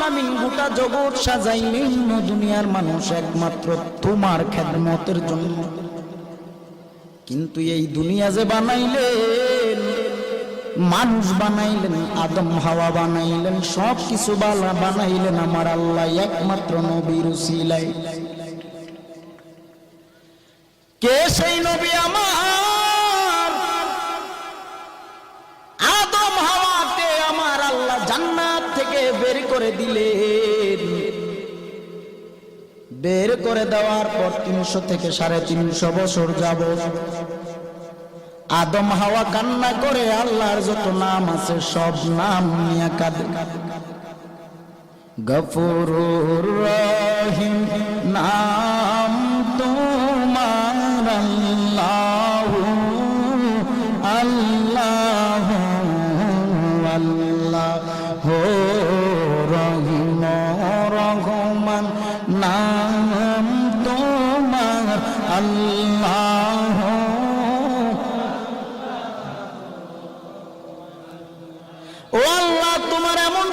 আলামিন গোটা জগৎ সাজাইলেন দুনিয়ার মানুষ একমাত্র তোমার খেদমতের জন্য। কিন্তু এই দুনিয়া যে বানাইলেন, মানুষ বানাইলেন, আদম হাওয়া বানাইলেন, সব কিছু বানাইলেন আমার আল্লাহ একমাত্র নবীর উসিলায়। কে সেই নবী? আমার আদম হাওয়াকে আমার আল্লাহ জান্নাত থেকে বের করে দিলেন। বের করে দেওয়ার পর 300 থেকে 350 বছর যাবত আদম হাওয়া কান্না করে আল্লাহর যত নাম আছে সব নাম নিয়ে কাঁদে। গফুরুর রহিম নাম তোমার আল্লাহু আল্লাহু আল্লাহু রহিম রহমান নাম তোমার আল্লাহু। ও আল্লাহ, তোমার এমন